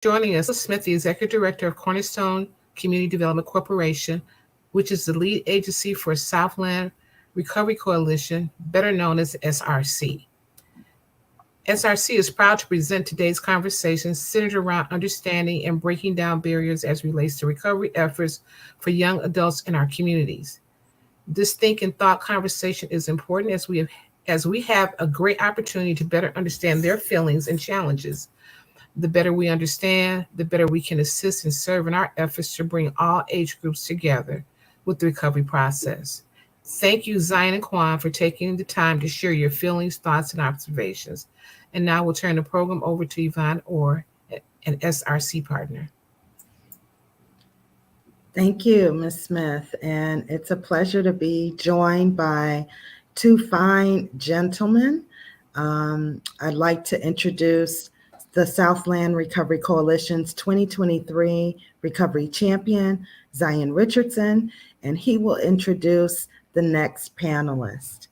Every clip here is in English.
Joining us, Smith, the Executive Director of Cornerstone Community Development Corporation, which is the lead agency for Southland Recovery Coalition, better known as SRC. SRC is proud to present today's conversation centered around understanding and breaking down barriers as relates to recovery efforts for young adults in our communities. This think and thought conversation is important as we have a great opportunity to better understand their feelings and challenges. The better we understand, the better we can assist and serve in our efforts to bring all age groups together with the recovery process. Thank you, Zion and Kwan, for taking the time to share your feelings, thoughts, and observations. And now we'll turn the program over to Yvonne Orr, an SRC partner. Thank you, Ms. Smith. And it's a pleasure to be joined by two fine gentlemen. I'd like to introduce the Southland Recovery Coalition's 2023 Recovery Champion, Zion Richardson, and he will introduce the next panelist.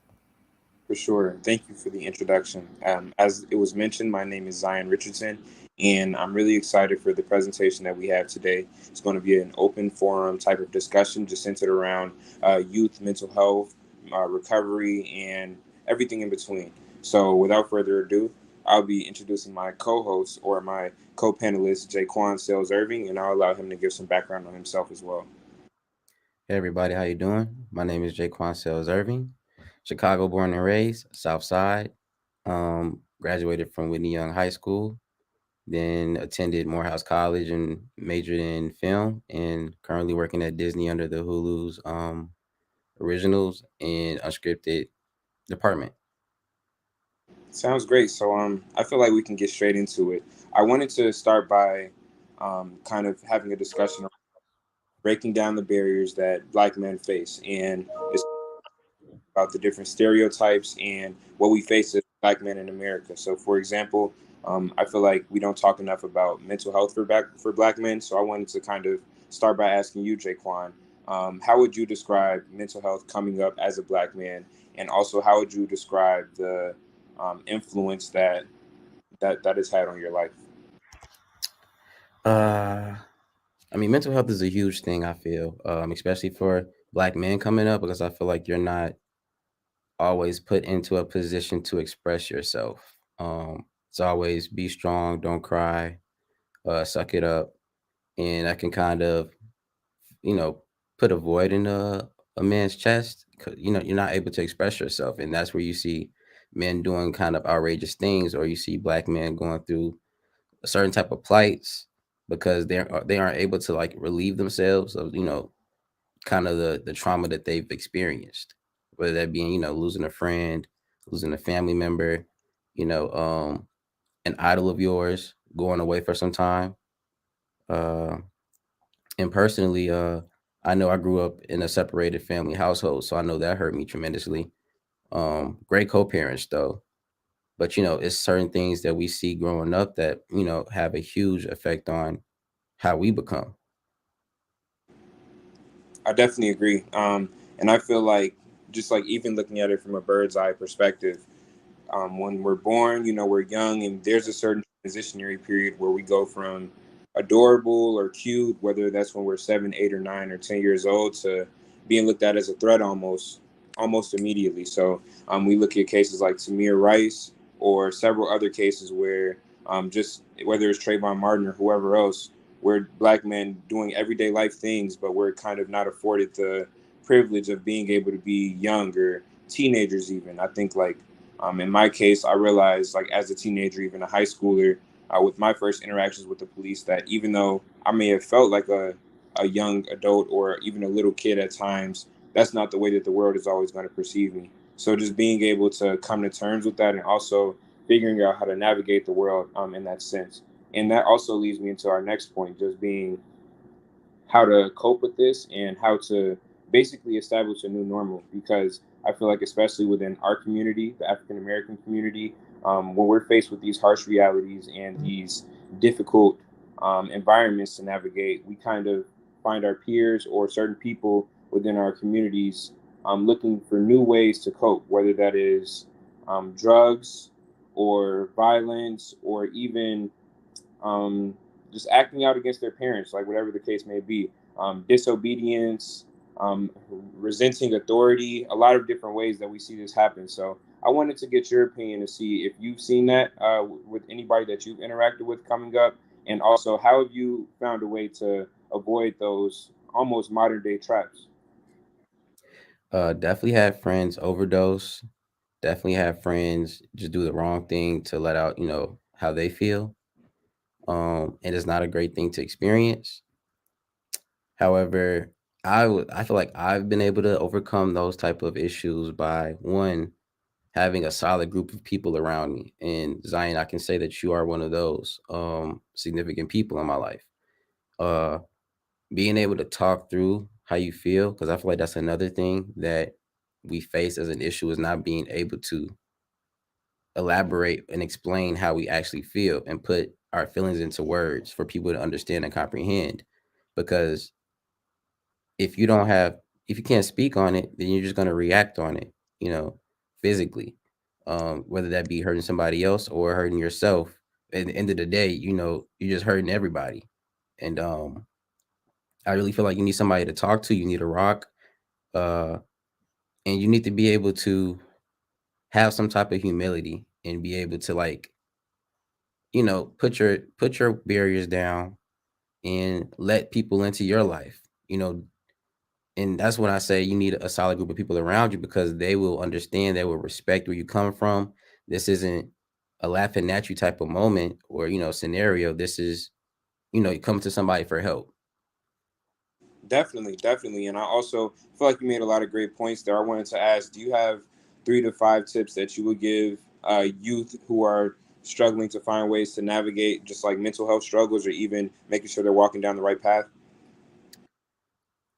For sure. Thank you for the introduction. As it was mentioned, my name is Zion Richardson, and I'm really excited for the presentation that we have today. It's going to be an open forum type of discussion just centered around youth mental health, recovery, and everything in between. So without further ado, I'll be introducing my co-host or my co-panelist, Jaquan Sales Irving, and I'll allow him to give some background on himself as well. Hey everybody, how you doing? My name is Jaquan Sales Irving, Chicago born and raised, South Side. Graduated from Whitney Young High School, then attended Morehouse College and majored in film, and currently working at Disney under the Hulu's originals and unscripted department. Sounds great. So I feel like we can get straight into it. I wanted to start by kind of having a discussion around breaking down the barriers that Black men face, and it's about the different stereotypes and what we face as Black men in America. So, for example, I feel like we don't talk enough about mental health for Black men. So I wanted to kind of start by asking you, Jaquan, how would you describe mental health coming up as a Black man, and also how would you describe the influence that has had on your life? I mean, mental health is a huge thing, I feel, especially for Black men coming up, because I feel like you're not always put into a position to express yourself. It's always be strong, don't cry, suck it up. And that can kind of, you know, put a void in a man's chest. You know, you're not able to express yourself. And that's where you see men doing kind of outrageous things, or you see Black men going through a certain type of plights because they aren't able to like relieve themselves of, you know, kind of the trauma that they've experienced, whether that being, you know, losing a friend, losing a family member, you know, an idol of yours going away for some time. uh and personally, I know I grew up in a separated family household, so I know that hurt me tremendously. Great co-parents though, but you know, it's certain things that we see growing up that, you know, have a huge effect on how we become. I definitely agree. And I feel like, just like even looking at it from a bird's eye perspective, when we're born, you know, we're young, and there's a certain transitionary period where we go from adorable or cute, whether that's when we're 7, 8, or 9 or 10 years old, to being looked at as a threat almost immediately. So we look at cases like Tamir Rice or several other cases where just whether it's Trayvon Martin or whoever else, we're Black men doing everyday life things, but we're kind of not afforded the privilege of being able to be young or teenagers even. I think like in my case, I realized like as a teenager, even a high schooler, with my first interactions with the police, that even though I may have felt like a young adult or even a little kid at times, that's not the way that the world is always going to perceive me. So just being able to come to terms with that, and also figuring out how to navigate the world in that sense. And that also leads me into our next point, just being how to cope with this and how to basically establish a new normal. Because I feel like, especially within our community, the African American community, when we're faced with these harsh realities and these difficult environments to navigate, we kind of find our peers or certain people within our communities looking for new ways to cope, whether that is drugs or violence or even just acting out against their parents, like whatever the case may be, disobedience, um, resenting authority, a lot of different ways that we see this happen. So I wanted to get your opinion to see if you've seen that with anybody that you've interacted with coming up, and also how have you found a way to avoid those almost modern day traps? Definitely have friends overdose. Definitely have friends just do the wrong thing to let out, how they feel. And it's not a great thing to experience. However, I feel like I've been able to overcome those type of issues by one, having a solid group of people around me. And Zion, I can say that you are one of those significant people in my life. Uh, Being able to talk through how you feel, because I feel like that's another thing that we face as an issue, is not being able to elaborate and explain how we actually feel and put our feelings into words for people to understand and comprehend. Because if you don't have if you can't speak on it, then you're just going to react on it, you know, physically, whether that be hurting somebody else or hurting yourself. At the end of the day, you're just hurting everybody. And I really feel like you need somebody to talk to. You need a rock, uh, and you need to be able to have some type of humility and be able to, like, put your barriers down and let people into your life. You know, and that's when I say you need a solid group of people around you, because they will understand, they will respect where you come from. This isn't a laughing at you type of moment or scenario. This is, you come to somebody for help. Definitely, definitely. And I also feel like you made a lot of great points there. I wanted to ask, do you have 3 to 5 tips that you would give youth who are struggling to find ways to navigate just like mental health struggles, or even making sure they're walking down the right path?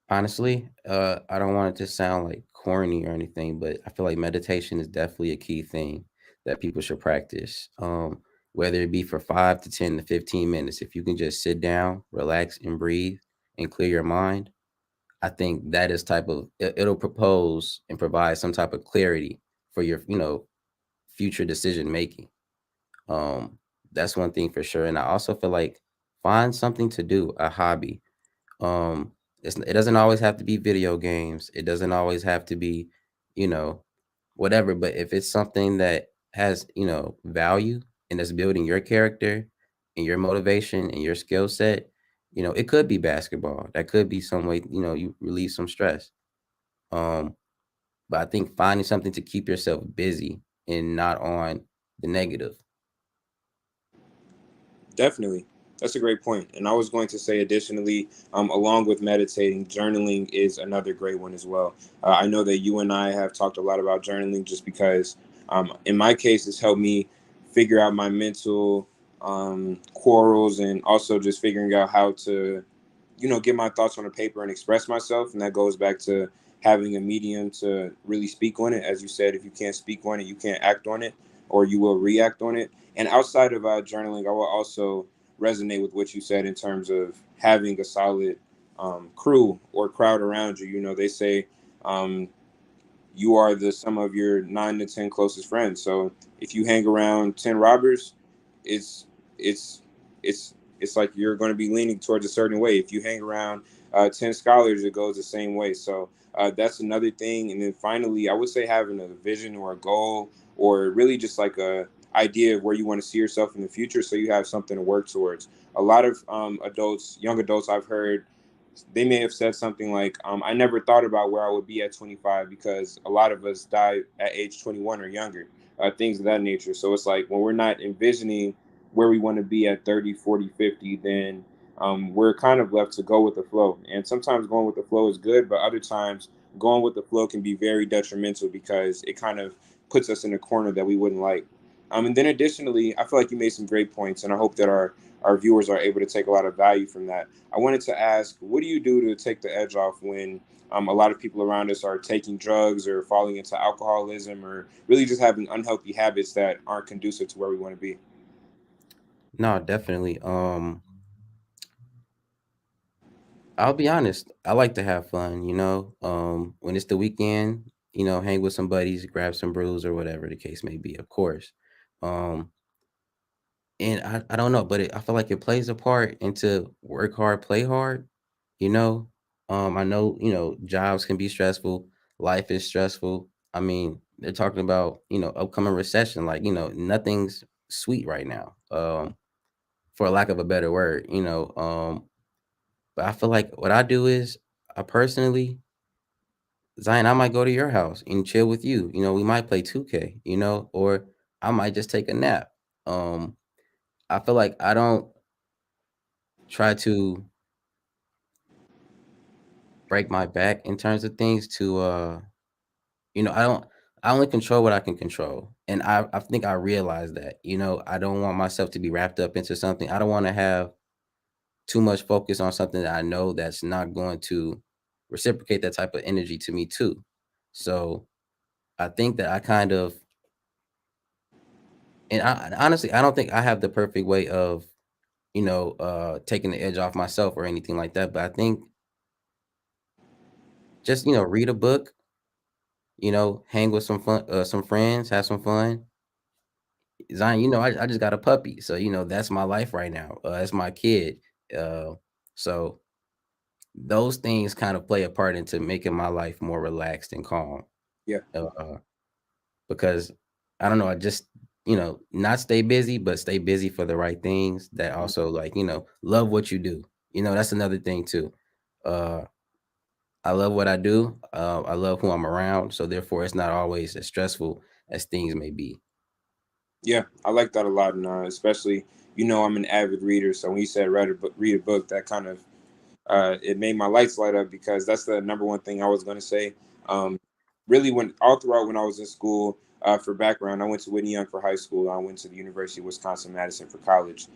Honestly, I don't want it to sound like corny or anything, but I feel like meditation is definitely a key thing that people should practice. Whether it be for 5 to 10 to 15 minutes, if you can just sit down, relax, and breathe and clear your mind, I think that is it'll propose and provide some type of clarity for your, future decision making. Um, that's one thing for sure. And I also feel like find something to do, a hobby. um it doesn't always have to be video games. It doesn't always have to be, you know whatever. But if it's something that has, value, and is building your character and your motivation and your skill set, it could be basketball. That could be some way, you release some stress. um but I think finding something to keep yourself busy and not on the negative. Definitely. That's a great point. And I was going to say, additionally, along with meditating, journaling is another great one as well. I know that you and I have talked a lot about journaling just because, in my case, it's helped me figure out my mental quarrels, and also just figuring out how to, get my thoughts on a paper and express myself. And that goes back to having a medium to really speak on it. As you said, if you can't speak on it, you can't act on it, or you will react on it. And outside of journaling, I will also resonate with what you said in terms of having a solid crew or crowd around you. They say um, you are the sum of your 9 to 10 closest friends. So if you hang around 10 robbers, it's it's it's like you're going to be leaning towards a certain way. If you hang around 10 scholars, it goes the same way. So that's another thing. And then finally, I would say having a vision or a goal, or really just like a idea of where you want to see yourself in the future, so you have something to work towards. A lot of young adults I've heard, they may have said something like, I never thought about where I would be at 25, because a lot of us die at age 21 or younger, things of that nature. So it's like when we're not envisioning where we want to be at 30, 40, 50, then we're kind of left to go with the flow. And sometimes going with the flow is good, but other times going with the flow can be very detrimental, because it kind of puts us in a corner that we wouldn't like. And then additionally, I feel like you made some great points, and I hope that our viewers are able to take a lot of value from that. I wanted to ask, what do you do to take the edge off when a lot of people around us are taking drugs or falling into alcoholism, or really just having unhealthy habits that aren't conducive to where we want to be? No, definitely. I'll be honest. I like to have fun, when it's the weekend, hang with some buddies, grab some brews or whatever the case may be, of course. Um, And I don't know, but I feel like it plays a part into work hard, play hard. You know, I know jobs can be stressful, life is stressful. I mean, they're talking about upcoming recession, like nothing's sweet right now, for lack of a better word. But I feel like what I do is I personally, Zion, I might go to your house and chill with you. We might play 2K, or I might just take a nap. Um, I feel like I don't try to break my back in terms of things to I only control what I can control. And I think I realize that. I don't want myself to be wrapped up into something. I don't want to have too much focus on something that I know that's not going to reciprocate that type of energy to me too. So I think that I kind of, and honestly, I don't think I have the perfect way of, taking the edge off myself or anything like that. But I think just, read a book, hang with some friends, have some fun. Zion, I just got a puppy. So, that's my life right now. That's my kid. Uh, so those things kind of play a part into making my life more relaxed and calm. Yeah. Because I don't know, I just, not stay busy, but stay busy for the right things that Mhm. also like, love what you do. That's another thing too. Uh, I love what I do. I love who I'm around. So therefore it's not always as stressful as things may be. Yeah, I like that a lot, and especially I'm an avid reader, so when you said read a book, that kind of it made my lights light up because that's the number one thing I was going to say. Um, Really, when all throughout when I was in school, for background, I went to Whitney Young for high school. I went to the University of Wisconsin-Madison for college.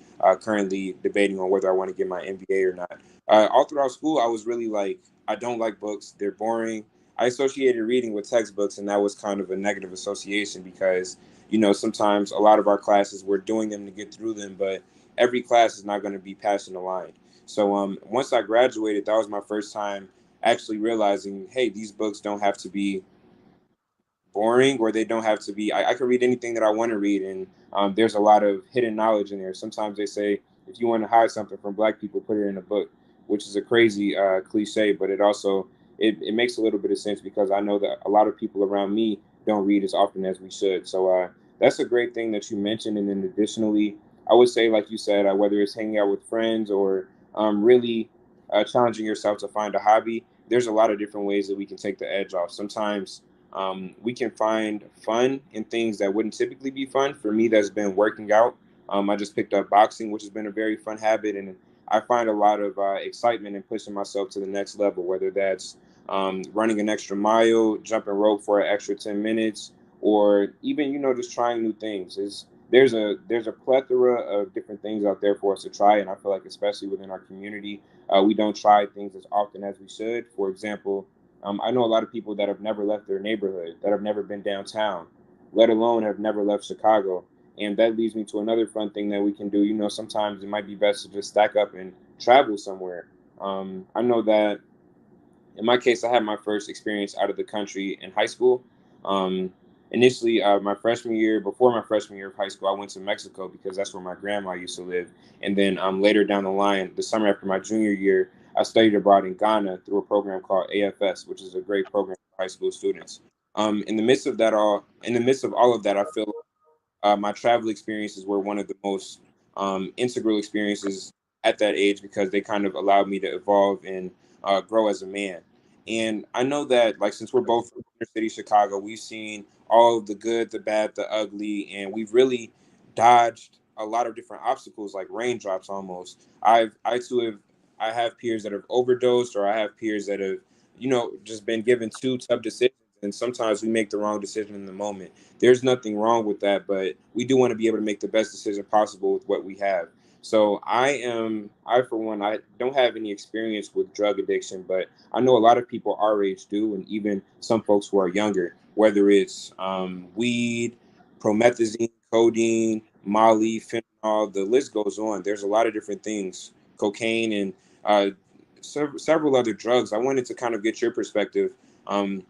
Currently debating on whether I want to get my MBA or not. All throughout school, I was really like, I don't like books. They're boring. I associated reading with textbooks, and that was kind of a negative association because sometimes a lot of our classes we're doing them to get through them, but every class is not going to be passing the line. So once I graduated, that was my first time actually realizing, hey, these books don't have to be boring or they don't have to be. I can read anything that I want to read, and there's a lot of hidden knowledge in there. Sometimes they say if you want to hide something from Black people, put it in a book, which is a crazy cliche, but it makes a little bit of sense because I know that a lot of people around me don't read as often as we should. So that's a great thing that you mentioned. And then additionally, I would say, like you said, whether it's hanging out with friends or really challenging yourself to find a hobby, there's a lot of different ways that we can take the edge off. Sometimes we can find fun in things that wouldn't typically be fun. For me, that's been working out. I just picked up boxing, which has been a very fun habit, and I find a lot of excitement in pushing myself to the next level. Whether that's running an extra mile, jumping rope for an extra 10 minutes, or even just trying new things. There's a plethora of different things out there for us to try, and I feel like especially within our community, we don't try things as often as we should. For example, I know a lot of people that have never left their neighborhood, that have never been downtown, let alone have never left Chicago. And that leads me to another fun thing that we can do. Sometimes it might be best to just stack up and travel somewhere. I know that in my case, I had my first experience out of the country in high school. Um, Initially, my freshman year, before my freshman year of high school, I went to Mexico because that's where my grandma used to live. And then later down the line, the summer after my junior year, I studied abroad in Ghana through a program called AFS, which is a great program for high school students. In the midst of all of that, I feel my travel experiences were one of the most integral experiences at that age because they kind of allowed me to evolve and grow as a man. And I know that, like, since we're both from inner city Chicago, we've seen all of the good, the bad, the ugly, and we've really dodged a lot of different obstacles, like raindrops almost. I have peers that have overdosed, or I have peers that have, just been given two tough decisions, and sometimes we make the wrong decision in the moment. There's nothing wrong with that, but we do want to be able to make the best decision possible with what we have. So I for one, I don't have any experience with drug addiction, but I know a lot of people our age do, and even some folks who are younger, whether it's weed, promethazine, codeine, Molly, fentanyl, the list goes on. There's a lot of different things, cocaine, and uh, several other drugs. I wanted to kind of get your perspective. Um,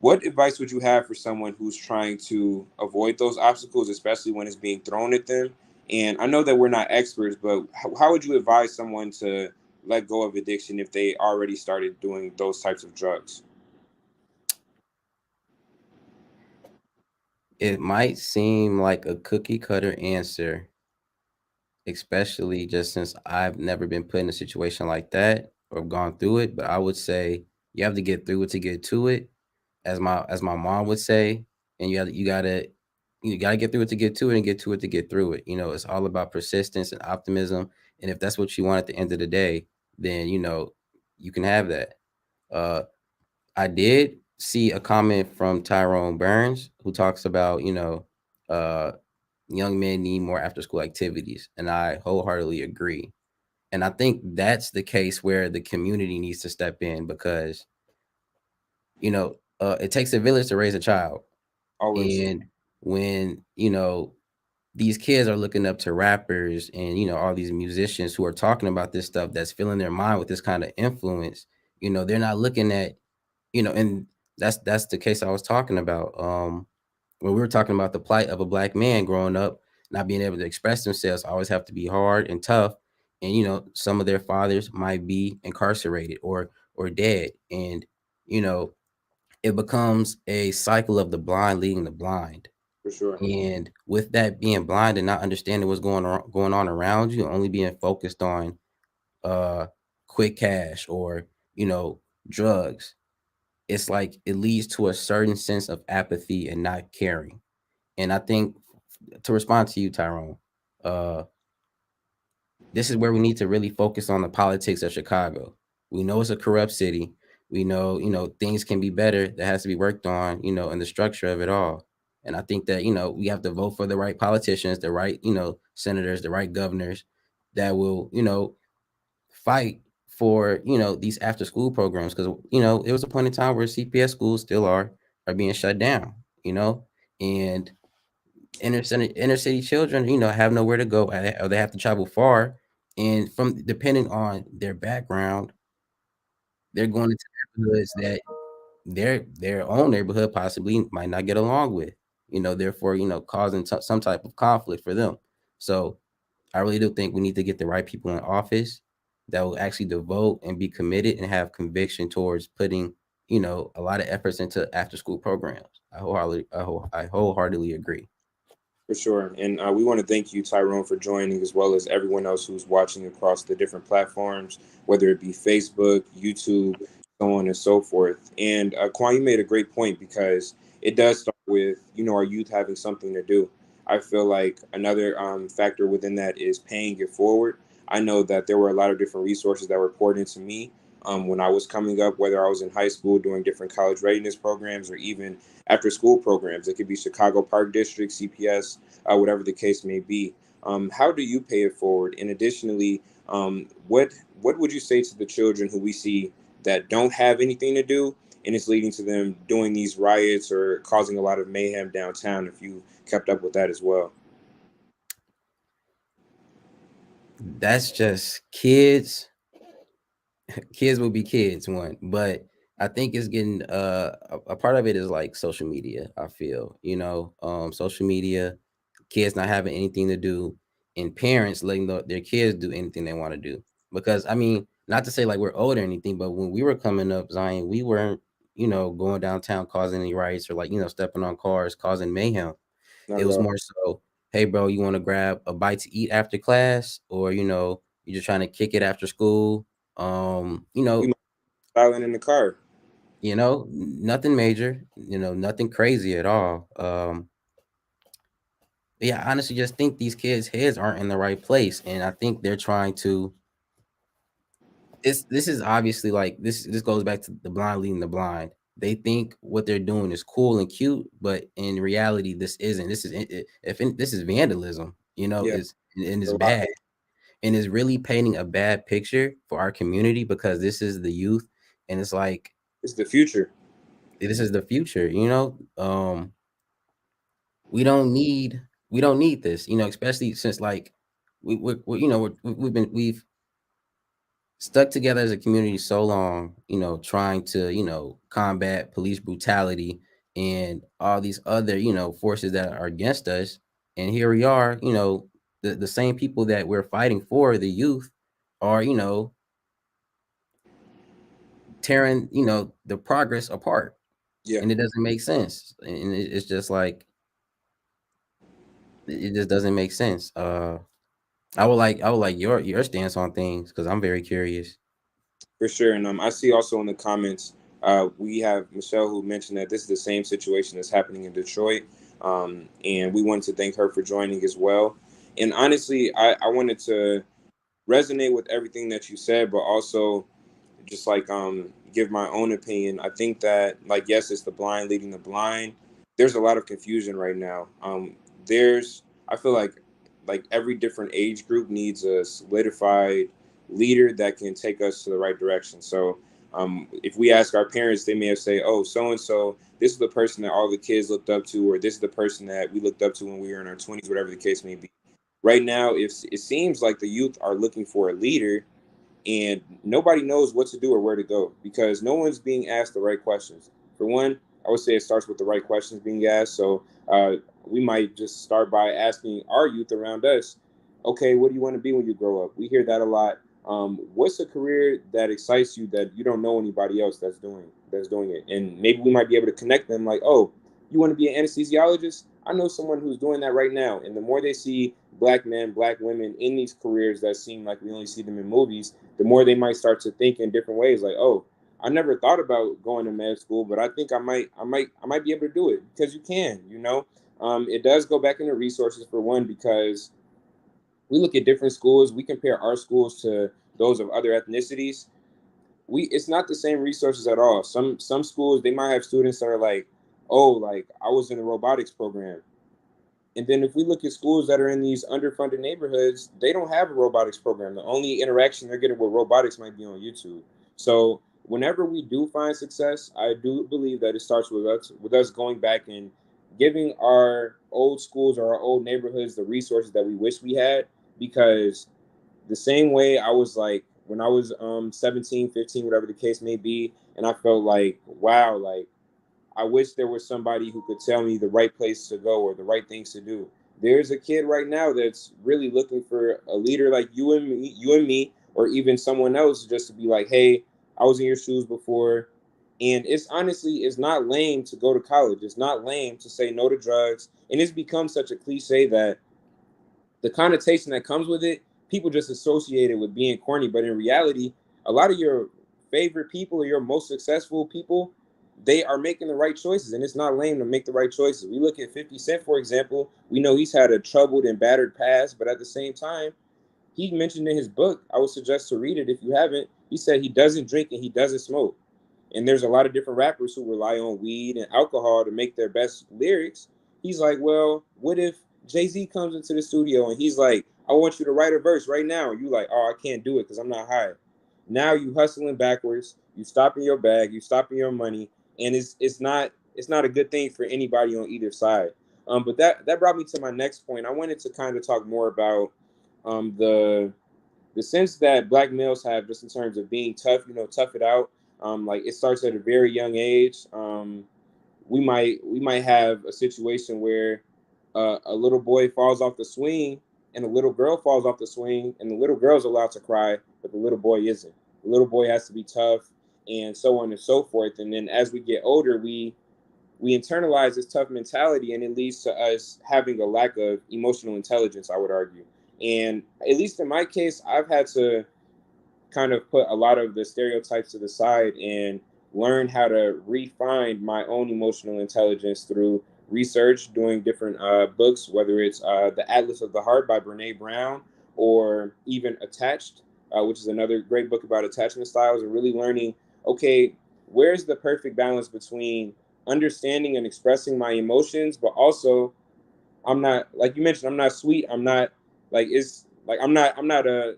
what advice would you have for someone who's trying to avoid those obstacles, especially when it's being thrown at them? And I know that we're not experts, but how would you advise someone to let go of addiction if they already started doing those types of drugs? It might seem like a cookie cutter answer, especially just since I've never been put in a situation like that or gone through it. But I would say you have to get through it to get to it, as my mom would say, and you gotta get through it to get to it, and get to it to get through it. It's all about persistence and optimism. And if that's what you want at the end of the day, then you can have that. Uh, I did see a comment from Tyrone Burns who talks about uh, young men need more after school activities, and I wholeheartedly agree. And I think that's the case where the community needs to step in, because it takes a village to raise a child. Always. And when these kids are looking up to rappers and all these musicians who are talking about this stuff, that's filling their mind with this kind of influence, they're not looking at and that's the case I was talking about. When we were talking about the plight of a black man growing up, not being able to express themselves, always have to be hard and tough. And some of their fathers might be incarcerated or dead. And you know it becomes a cycle of the blind leading the blind. For sure. And with that, being blind and not understanding what's going on around you, only being focused on uh quick cash or you know drugs, it's like it leads to a certain sense of apathy and not caring. And I think, to respond to you, Tyrone, uh this is where we need to really focus on the politics of Chicago. We know it's a corrupt city. We know, things can be better. That has to be worked on, in the structure of it all. And I think that, we have to vote for the right politicians, the right, senators, the right governors that will, fight for, these after school programs. Because, it was a point in time where CPS schools still are being shut down, and inner city children, have nowhere to go, or they have to travel far. And from depending on their background, they're going into neighborhoods that their own neighborhood possibly might not get along with. Therefore, causing some type of conflict for them. So I really do think we need to get the right people in office that will actually devote and be committed and have conviction towards putting, a lot of efforts into after school programs. I wholeheartedly agree. For sure. And we want to thank you, Tyrone, for joining, as well as everyone else who's watching across the different platforms, whether it be Facebook, YouTube, so on and so forth. And Quan, you made a great point, because it does start with, our youth having something to do. I feel like another factor within that is paying it forward. I know that there were a lot of different resources that were poured into me when I was coming up, whether I was in high school doing different college readiness programs or even after school programs. It could be Chicago Park District, CPS, whatever the case may be. How do you pay it forward? And additionally, what would you say to the children who we see that don't have anything to do, and it's leading to them doing these riots or causing a lot of mayhem downtown? If you kept up with that as well. That's just kids. Kids will be kids, one. But I think it's getting a part of it is like social media. I feel, social media, kids not having anything to do, and parents letting their kids do anything they want to do. Because I mean, not to say like we're old or anything, but when we were coming up, Zion, we weren't, going downtown causing any riots, or like, stepping on cars, causing mayhem. Not It at was all. more so, hey bro, you want to grab a bite to eat after class, or you're just trying to kick it after school. Um, you We know, might be silent in the car. nothing major, nothing crazy at all. Yeah, I honestly just think these kids' heads aren't in the right place, and I think they're trying to. This is obviously like this goes back to the blind leading the blind. They think what they're doing is cool and cute, but in reality, this isn't. This is this is vandalism. Yeah, Is and a it's lot. bad, and is really painting a bad picture for our community, because this is the youth, and it's like It's the future. this is the future. We don't need this. Especially since like we've stuck together as a community so long, trying to, combat police brutality and all these other, forces that are against us. And here we are, the same people that we're fighting for, the youth, are, tearing, the progress apart. Yeah, And it doesn't make sense. And it's just like, it just doesn't make sense. I would like your stance on things, because I'm very curious. for sure. And I see also in the comments, we have Michelle who mentioned that this is the same situation that's happening in Detroit. And we wanted to thank her for joining as well. And honestly, I wanted to resonate with everything that you said, but also just like give my own opinion. I think that, like, yes, it's the blind leading the blind. There's a lot of confusion right now. There's I feel like every different age group needs a solidified leader that can take us to the right direction. So if we ask our parents, they may have say, oh, so and so, this is the person that all the kids looked up to, or this is the person that we looked up to when we were in our 20s, whatever the case may be. Right now, if it seems like the youth are looking for a leader, and nobody knows what to do or where to go because no one's being asked the right questions. For one, I would say it starts with the right questions being asked. So we might just start by asking our youth around us, okay, what do you want to be when you grow up? We hear that a lot. What's a career that excites you that you don't know anybody else that's doing it? And maybe we might be able to connect them like, oh, you want to be an anesthesiologist? I know someone who's doing that right now. And the more they see black men, black women in these careers that seem like we only see them in movies, the more they might start to think in different ways. Like, oh, I never thought about going to med school, but I think I might be able to do it because you can. It does go back into resources for one, because we look at different schools, we compare our schools to those of other ethnicities. It's not the same resources at all. Some schools, they might have students that are like, oh, like I was in a robotics program. And then if we look at schools that are in these underfunded neighborhoods, they don't have a robotics program. The only interaction they're getting with robotics might be on YouTube. So whenever we do find success, I do believe that it starts with us going back and giving our old schools or our old neighborhoods the resources that we wish we had. Because the same way I was like when I was 17, 15, whatever the case may be, and I felt like, wow, like I wish there was somebody who could tell me the right place to go or the right things to do. There's a kid right now that's really looking for a leader like you and me, or even someone else, just to be like, hey, I was in your shoes before. And it's not lame to go to college. It's not lame to say no to drugs. And it's become such a cliche that the connotation that comes with it, people just associate it with being corny. But in reality, a lot of your favorite people or your most successful people, they are making the right choices. And it's not lame to make the right choices. We look at 50 Cent, for example. We know he's had a troubled and battered past, but at the same time, he mentioned in his book, I would suggest to read it if you haven't, he said he doesn't drink and he doesn't smoke. And there's a lot of different rappers who rely on weed and alcohol to make their best lyrics. He's like, well, what if Jay-Z comes into the studio and he's like, I want you to write a verse right now. And you like, oh, I can't do it because I'm not high. Now you hustling backwards, you stopping your bag, you stopping your money, and it's not a good thing for anybody on either side. But that brought me to my next point. I wanted to kind of talk more about the sense that black males have just in terms of being tough, tough it out. Like it starts at a very young age. We might have a situation where a little boy falls off the swing and a little girl falls off the swing and the little girl's allowed to cry, but the little boy isn't. The little boy has to be tough and so on and so forth. And then as we get older, we internalize this tough mentality and it leads to us having a lack of emotional intelligence, I would argue. And at least in my case, I've had to kind of put a lot of the stereotypes to the side and learn how to refine my own emotional intelligence through research, doing different books, whether it's The Atlas of the Heart by Brene Brown or even Attached, which is another great book about attachment styles, and really learning, okay, where's the perfect balance between understanding and expressing my emotions, but also I'm not, like you mentioned, I'm not sweet. I'm not like it's like I'm not a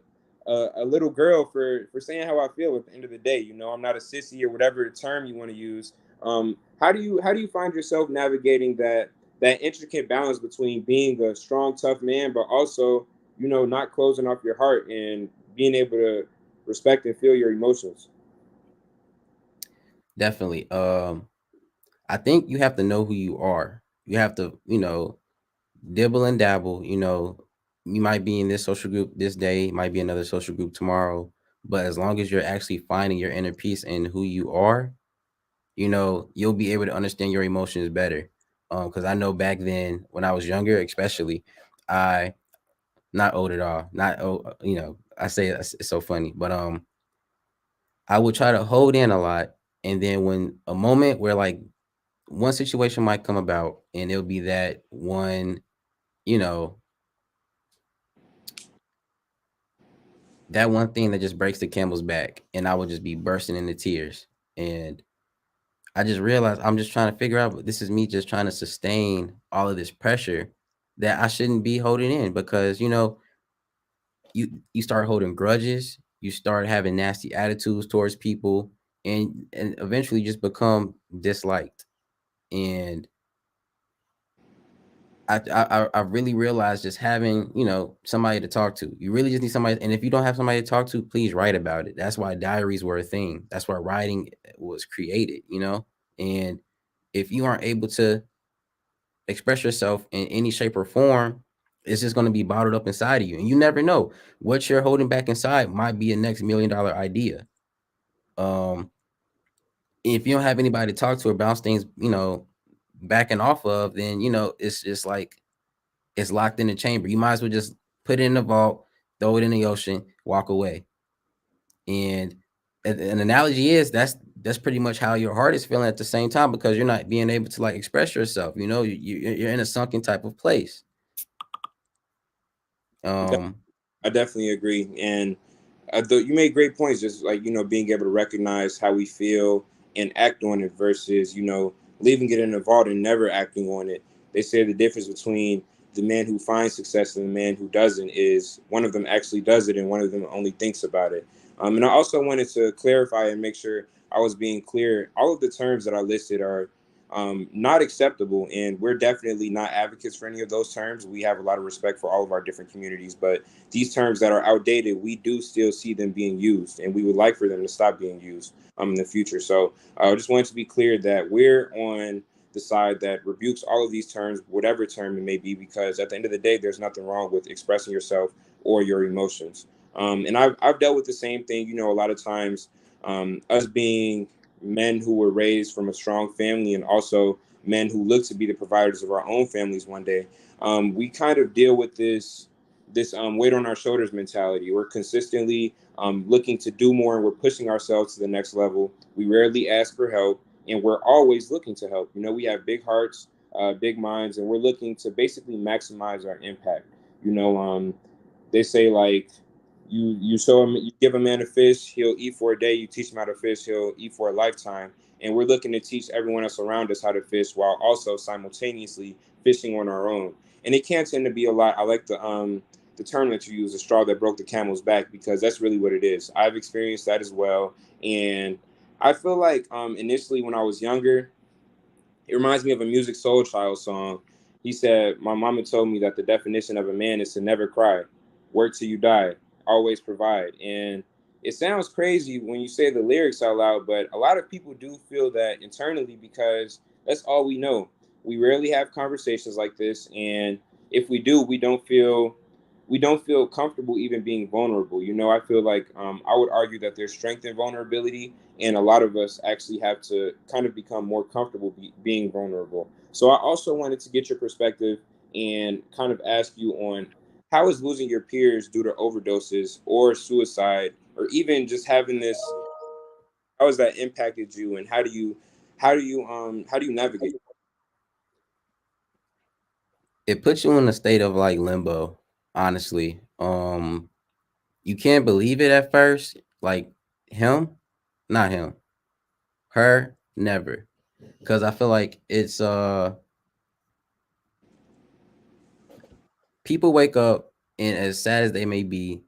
little girl for saying how I feel at the end of the day. I'm not a sissy or whatever term you want to use. How do you find yourself navigating that intricate balance between being a strong, tough man, but also, not closing off your heart and being able to respect and feel your emotions? Definitely. I think you have to know who you are. You have to, dibble and dabble, you might be in this social group this day, might be another social group tomorrow, but as long as you're actually finding your inner peace and who you are, you'll be able to understand your emotions better. Because I know back then when I was younger, especially, I not old at all, not old, I say it's so funny, but I would try to hold in a lot, and then when a moment where like one situation might come about, and it'll be that one, you know, that one thing that just breaks the camel's back, and I would just be bursting into tears. And I just realized I'm just trying to figure out, this is me just trying to sustain all of this pressure that I shouldn't be holding in, because you start holding grudges, you start having nasty attitudes towards people, and eventually just become disliked. And I really realized just having, somebody to talk to. You really just need somebody. And if you don't have somebody to talk to, please write about it. That's why diaries were a thing. That's why writing was created, And if you aren't able to express yourself in any shape or form, it's just going to be bottled up inside of you. And you never know what you're holding back inside might be a next $1 million idea. Um, if you don't have anybody to talk to or bounce things, backing off of, then, it's just like, it's locked in the chamber. You might as well just put it in the vault, throw it in the ocean, walk away. And an analogy is that's pretty much how your heart is feeling at the same time, because you're not being able to like express yourself. You're in a sunken type of place. I definitely agree. And you made great points, just like, being able to recognize how we feel and act on it versus, leaving it in the vault and never acting on it. They say the difference between the man who finds success and the man who doesn't is one of them actually does it and one of them only thinks about it. And I also wanted to clarify and make sure I was being clear. All of the terms that I listed are not acceptable, and we're definitely not advocates for any of those terms. We have a lot of respect for all of our different communities, but these terms that are outdated, we do still see them being used, and we would like for them to stop being used in the future. So I just wanted to be clear that we're on the side that rebukes all of these terms, whatever term it may be, because at the end of the day, there's nothing wrong with expressing yourself or your emotions. And I've dealt with the same thing, a lot of times, us being men who were raised from a strong family and also men who look to be the providers of our own families one day. We kind of deal with this weight on our shoulders mentality. We're consistently looking to do more, and we're pushing ourselves to the next level. We rarely ask for help, and we're always looking to help. We have big hearts, big minds, and we're looking to basically maximize our impact. They say, like, you show him, you give a man a fish, he'll eat for a day. You teach him how to fish, he'll eat for a lifetime. And we're looking to teach everyone else around us how to fish while also simultaneously fishing on our own. And it can tend to be a lot. I like the term that you use, the straw that broke the camel's back, because that's really what it is. I've experienced that as well. And I feel like initially when I was younger, it reminds me of a Music Soul Child song. He said, my mama told me that the definition of a man is to never cry, work till you die, always provide. And it sounds crazy when you say the lyrics out loud, but a lot of people do feel that internally because that's all we know. We rarely have conversations like this, and if we do, we don't feel comfortable even being vulnerable. I feel like I would argue that there's strength in vulnerability, and a lot of us actually have to kind of become more comfortable being vulnerable. So I also wanted to get your perspective and kind of ask you on how is losing your peers due to overdoses or suicide, or even just having this, how has that impacted you, and how do you navigate? It puts you in a state of like limbo, honestly. You can't believe it at first, like him, not him, her, never. Because I feel like it's people wake up, and as sad as they may be,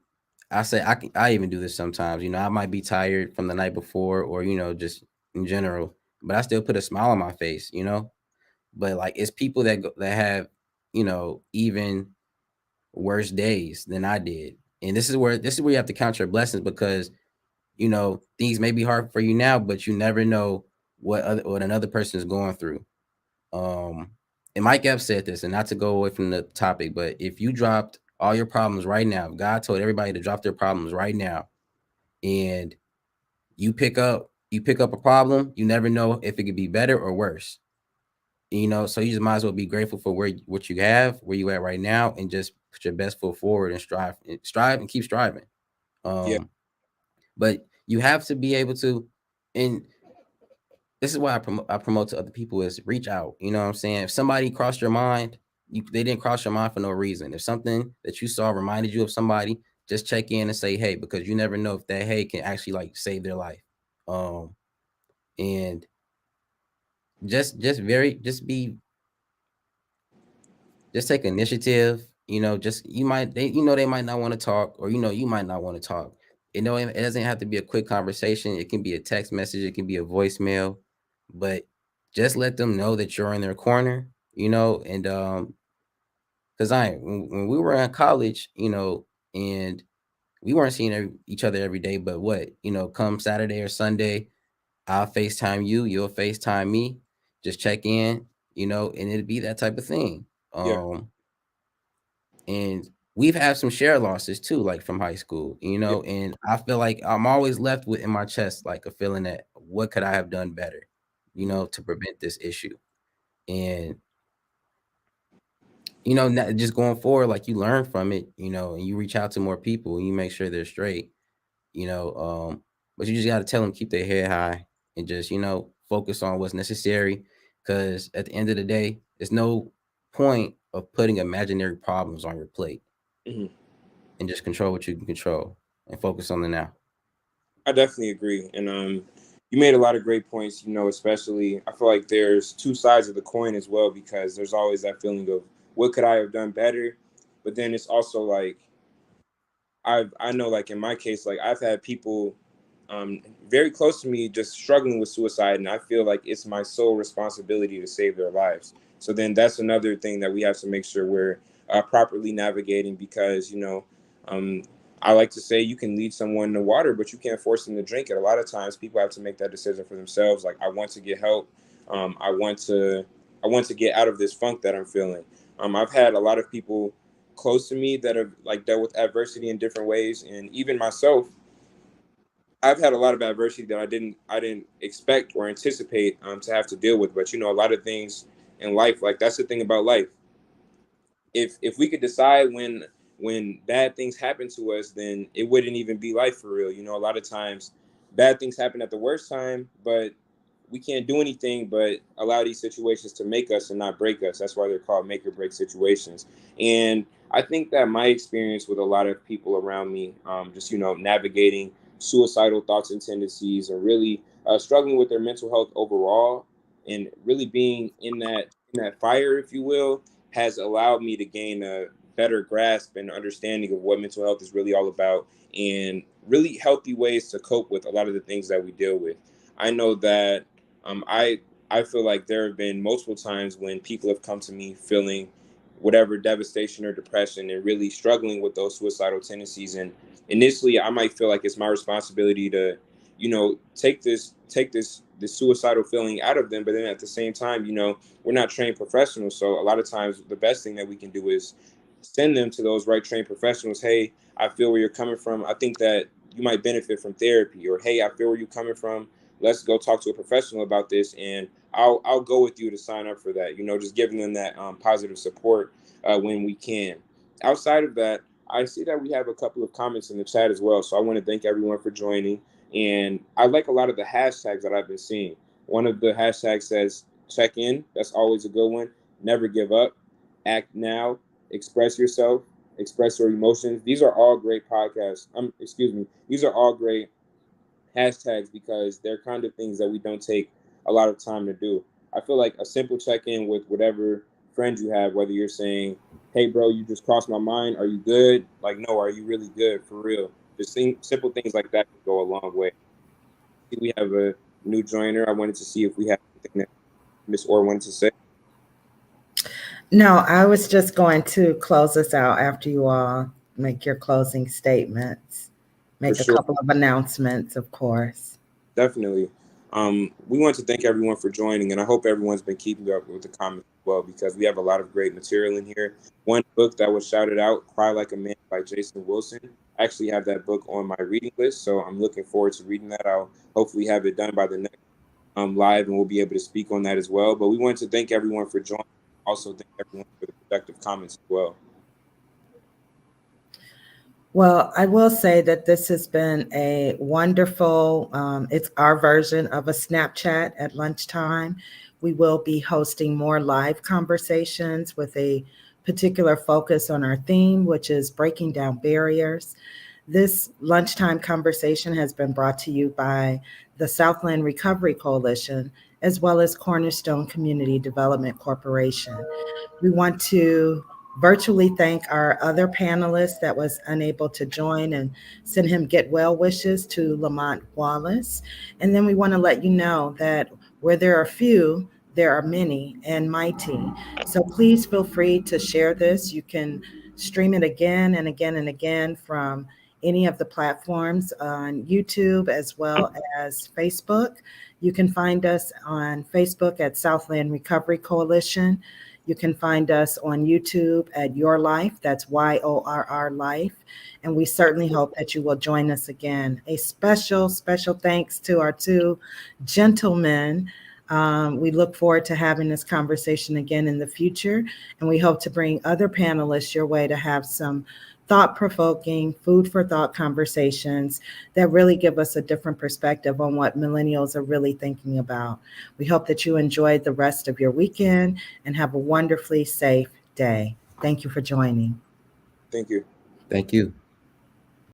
I say I even do this sometimes. I might be tired from the night before, or just in general, but I still put a smile on my face. But like, it's people that have even worse days than I did. And this is where you have to count your blessings, because things may be hard for you now, but you never know what another person is going through. Um, and Mike Epps said this, and not to go away from the topic, but if you dropped all your problems right now. If God told everybody to drop their problems right now, and you pick up a problem, you never know if it could be better or worse. You know, so you just might as well be grateful for what you have, where you at right now, and just put your best foot forward and strive and keep striving. Yeah. But you have to be able to, and this is why I promote to other people is reach out. You know what I'm saying? If somebody crossed your mind, they didn't cross your mind for no reason. If something that you saw reminded you of somebody, just check in and say hey, because you never know if that hey can actually like save their life. And just take initiative. You know, just they might not want to talk, or you might not want to talk. You know, it doesn't have to be a quick conversation. It can be a text message, it can be a voicemail, but just let them know that you're in their corner, and because when we were in college, and we weren't seeing each other every day, but come Saturday or Sunday, I'll FaceTime you, you'll FaceTime me, just check in, and it'd be that type of thing. Yeah. And we've had some share losses too, like from high school, and I feel like I'm always left with in my chest, like a feeling that what could I have done better, to prevent this issue. And, just going forward, like you learn from it, and you reach out to more people and you make sure they're straight, but you just got to tell them, keep their head high and just, focus on what's necessary. Cause at the end of the day, there's no point of putting imaginary problems on your plate. And just control what you can control and focus on the now. I definitely agree. And you made a lot of great points, especially I feel like there's two sides of the coin as well, because there's always that feeling of what could I have done better? But then it's also like, I know, like in my case, like I've had people very close to me just struggling with suicide, and I feel like it's my sole responsibility to save their lives. So then that's another thing that we have to make sure we're properly navigating, because I like to say you can lead someone to water, but you can't force them to drink it. A lot of times people have to make that decision for themselves. Like, I want to get help. I want to get out of this funk that I'm feeling. I've had a lot of people close to me that have like dealt with adversity in different ways, and even myself, I've had a lot of adversity that I didn't expect or anticipate to have to deal with. But a lot of things in life, like that's the thing about life. If we could decide when bad things happen to us, then it wouldn't even be life for real. A lot of times bad things happen at the worst time, but we can't do anything but allow these situations to make us and not break us. That's why they're called make or break situations. And I think that my experience with a lot of people around me, just navigating suicidal thoughts and tendencies, and really struggling with their mental health overall, and really being in that fire, if you will, has allowed me to gain a better grasp and understanding of what mental health is really all about, and really healthy ways to cope with a lot of the things that we deal with. I know that I feel like there have been multiple times when people have come to me feeling whatever devastation or depression, and really struggling with those suicidal tendencies. And initially, I might feel like it's my responsibility to, take this suicidal feeling out of them. But then at the same time, we're not trained professionals. So a lot of times the best thing that we can do is send them to those right trained professionals. Hey, I feel where you're coming from. I think that you might benefit from therapy. Or, hey, I feel where you're coming from. Let's go talk to a professional about this, and I'll go with you to sign up for that. Just giving them that positive support when we can. Outside of that, I see that we have a couple of comments in the chat as well. So I want to thank everyone for joining. And I like a lot of the hashtags that I've been seeing. One of the hashtags says check in. That's always a good one. Never give up. Act now. Express yourself. Express your emotions. These are all great podcasts. These are all great hashtags, because they're kind of things that we don't take a lot of time to do. I feel like a simple check-in with whatever friend you have, whether you're saying, hey bro, you just crossed my mind, are you good? Like, no, are you really good for real? Just simple things like that can go a long way. We have a new joiner. I wanted to see if we have anything that Miss Orr wanted to say. No, I was just going to close us out after you all make your closing statements. Make a couple of announcements, of course. Definitely. We want to thank everyone for joining, and I hope everyone's been keeping up with the comments as well, because we have a lot of great material in here. One book that was shouted out, Cry Like a Man by Jason Wilson. I actually have that book on my reading list, so I'm looking forward to reading that. I'll hopefully have it done by the next live, and we'll be able to speak on that as well. But we want to thank everyone for joining. Also, thank everyone for the productive comments as well. Well, I will say that this has been a wonderful, it's our version of a Snapchat at lunchtime. We will be hosting more live conversations with a particular focus on our theme, which is breaking down barriers. This lunchtime conversation has been brought to you by the Southland Recovery Coalition, as well as Cornerstone Community Development Corporation. We want to virtually thank our other panelist that was unable to join and send him get well wishes to Lamont Wallace. And then we want to let you know that where there are few, there are many and mighty. So please feel free to share this. You can stream it again and again and again from any of the platforms on YouTube as well as Facebook. You can find us on Facebook at Southland Recovery Coalition. You can find us on YouTube at Your Life, that's YORR Life. And we certainly hope that you will join us again. A special thanks to our two gentlemen. We look forward to having this conversation again in the future. And we hope to bring other panelists your way to have some thought-provoking, food for thought conversations that really give us a different perspective on what millennials are really thinking about. We hope that you enjoyed the rest of your weekend and have a wonderfully safe day. Thank you for joining. Thank you. Thank you.